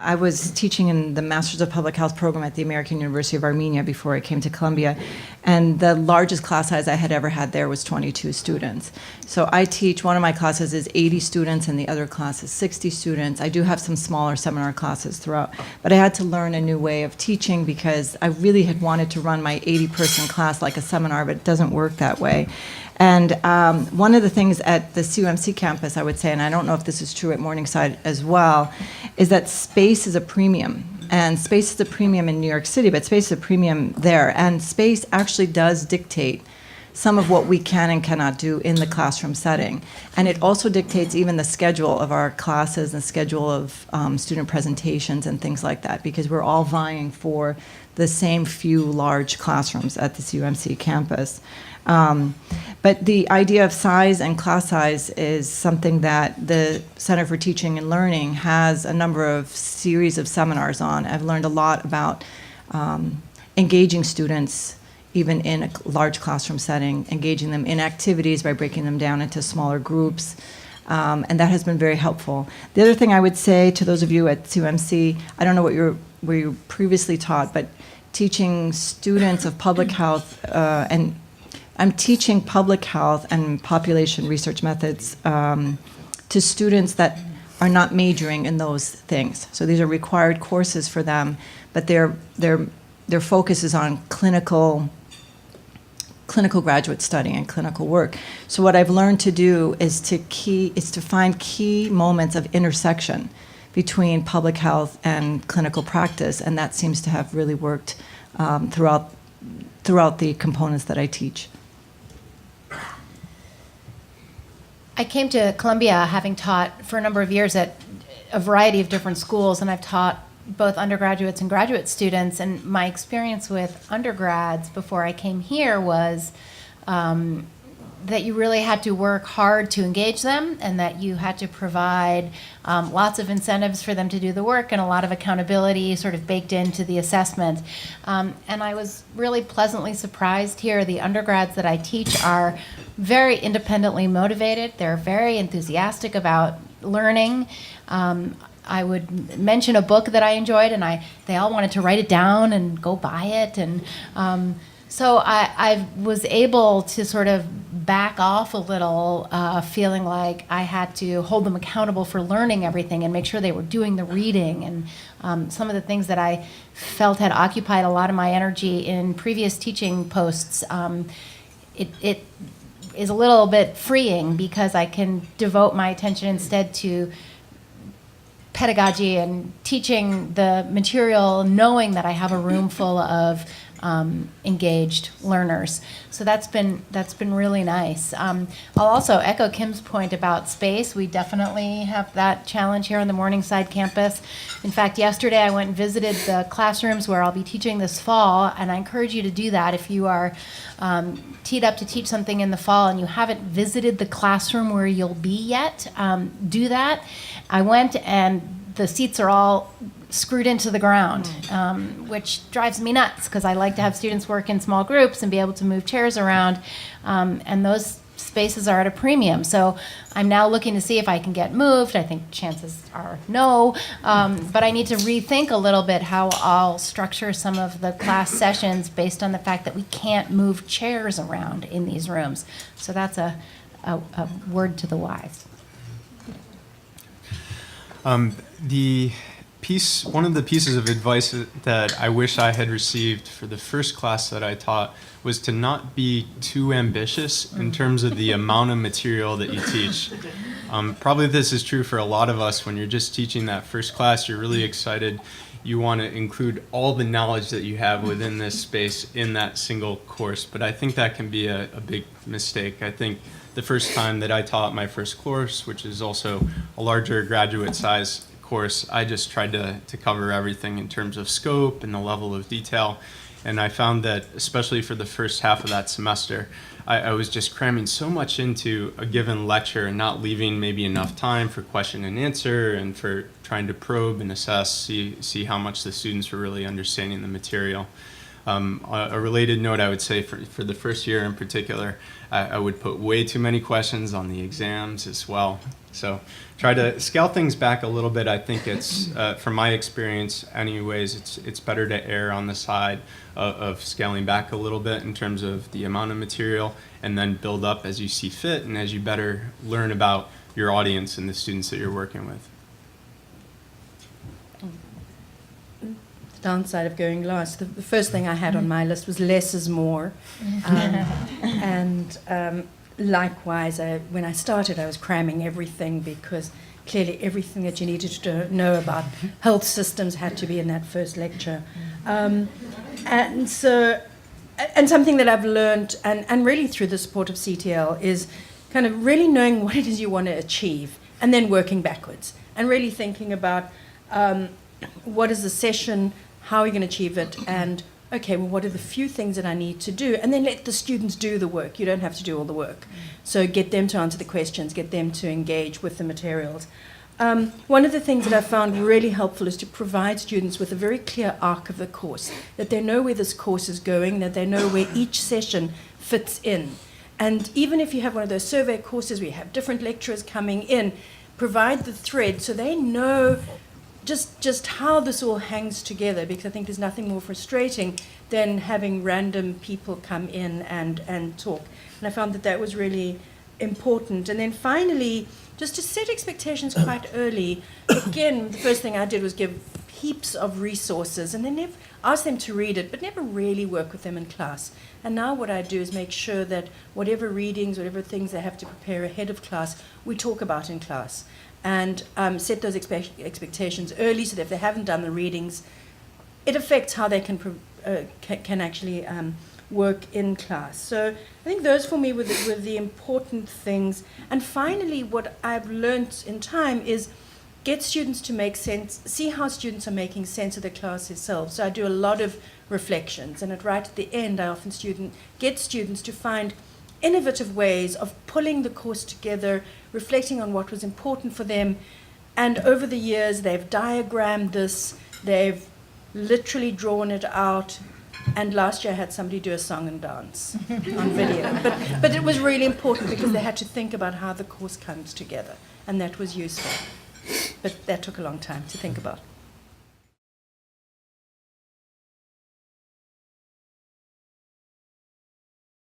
I was teaching in the Masters of Public Health program at the American University of Armenia before I came to Columbia, and the largest class size I had ever had there was 22 students. So I teach, one of my classes is 80 students and the other class is 60 students. I do have some smaller seminar classes throughout, but I had to learn a new way of teaching because I really had wanted to run my 80-person class like a seminar, but it doesn't work that way. And one of the things at the CUMC campus, I would say, and I don't know if this is true at Morningside as well, is that space is a premium. And space is a premium in New York City, but space is a premium there. And space actually does dictate some of what we can and cannot do in the classroom setting. And it also dictates even the schedule of our classes and schedule of student presentations and things like that, because we're all vying for the same few large classrooms at the CUMC campus. But the idea of size and class size is something that the Center for Teaching and Learning has a number of series of seminars on. I've learned a lot about engaging students even in a large classroom setting, engaging them in activities by breaking them down into smaller groups. And that has been very helpful. The other thing I would say to those of you at CUMC, I don't know what you previously taught, but teaching students of public health and I'm teaching public health and population research methods to students that are not majoring in those things. So these are required courses for them, but their focus is on clinical graduate study and clinical work. So what I've learned to do is to find key moments of intersection between public health and clinical practice, and that seems to have really worked throughout the components that I teach. I came to Columbia having taught for a number of years at a variety of different schools, and I've taught both undergraduates and graduate students. And my experience with undergrads before I came here was that you really had to work hard to engage them, and that you had to provide lots of incentives for them to do the work and a lot of accountability sort of baked into the assessment. And I was really pleasantly surprised here. The undergrads that I teach are very independently motivated. They're very enthusiastic about learning. I would mention a book that I enjoyed, and they all wanted to write it down and go buy it. And so I was able to sort of back off a little, feeling like I had to hold them accountable for learning everything and make sure they were doing the reading. And some of the things that I felt had occupied a lot of my energy in previous teaching posts, it is a little bit freeing because I can devote my attention instead to pedagogy and teaching the material, knowing that I have a room full of engaged learners. So that's been really nice. I'll also echo Kim's point about space. We definitely have that challenge here on the Morningside campus. In fact, yesterday I went and visited the classrooms where I'll be teaching this fall, and I encourage you to do that if you are teed up to teach something in the fall and you haven't visited the classroom where you'll be yet. Do that. I went, and the seats are all screwed into the ground, which drives me nuts because I like to have students work in small groups and be able to move chairs around, and those spaces are at a premium. So I'm now looking to see if I can get moved. I think chances are no, but I need to rethink a little bit how I'll structure some of the class sessions based on the fact that we can't move chairs around in these rooms. So that's a word to the wise. One of the pieces of advice that I wish I had received for the first class that I taught was to not be too ambitious in terms of the amount of material that you teach. Probably this is true for a lot of us. When you're just teaching that first class, you're really excited. You want to include all the knowledge that you have within this space in that single course, but I think that can be a big mistake. I think the first time that I taught my first course, which is also a larger graduate size course, I just tried to cover everything in terms of scope and the level of detail. And I found that, especially for the first half of that semester, I was just cramming so much into a given lecture and not leaving maybe enough time for question and answer and for trying to probe and assess, see how much the students were really understanding the material. A related note, I would say for the first year in particular, I would put way too many questions on the exams as well. So try to scale things back a little bit. I think it's, from my experience anyways, it's better to err on the side of scaling back a little bit in terms of the amount of material, and then build up as you see fit and as you better learn about your audience and the students that you're working with. The downside of going last, the first thing I had on my list was less is more. Likewise, when I started, I was cramming everything because clearly everything that you needed to know about health systems had to be in that first lecture. And something that I've learned, and really through the support of CTL, is kind of really knowing what it is you want to achieve and then working backwards and really thinking about what is the session, how are you going to achieve it, and okay, well, what are the few things that I need to do? And then let the students do the work. You don't have to do all the work. So get them to answer the questions, get them to engage with the materials. One of the things that I found really helpful is to provide students with a very clear arc of the course, that they know where this course is going, that they know where each session fits in. And even if you have one of those survey courses where you have different lecturers coming in, provide the thread so they know just how this all hangs together, because I think there's nothing more frustrating than having random people come in and talk. And I found that was really important. And then finally, just to set expectations quite early. Again, the first thing I did was give heaps of resources and then ask them to read it, but never really work with them in class. And now what I do is make sure that whatever readings, whatever things they have to prepare ahead of class, we talk about in class. And set those expectations early so that if they haven't done the readings, it affects how they can actually work in class. So I think those for me were the important things. And finally, what I've learned in time is get students to make sense, see how students are making sense of the class itself. So I do a lot of reflections, and right at the end, I often get students to find innovative ways of pulling the course together, reflecting on what was important for them. And over the years, they've diagrammed this, they've literally drawn it out. And last year I had somebody do a song and dance on video. But it was really important because they had to think about how the course comes together. And that was useful. But that took a long time to think about.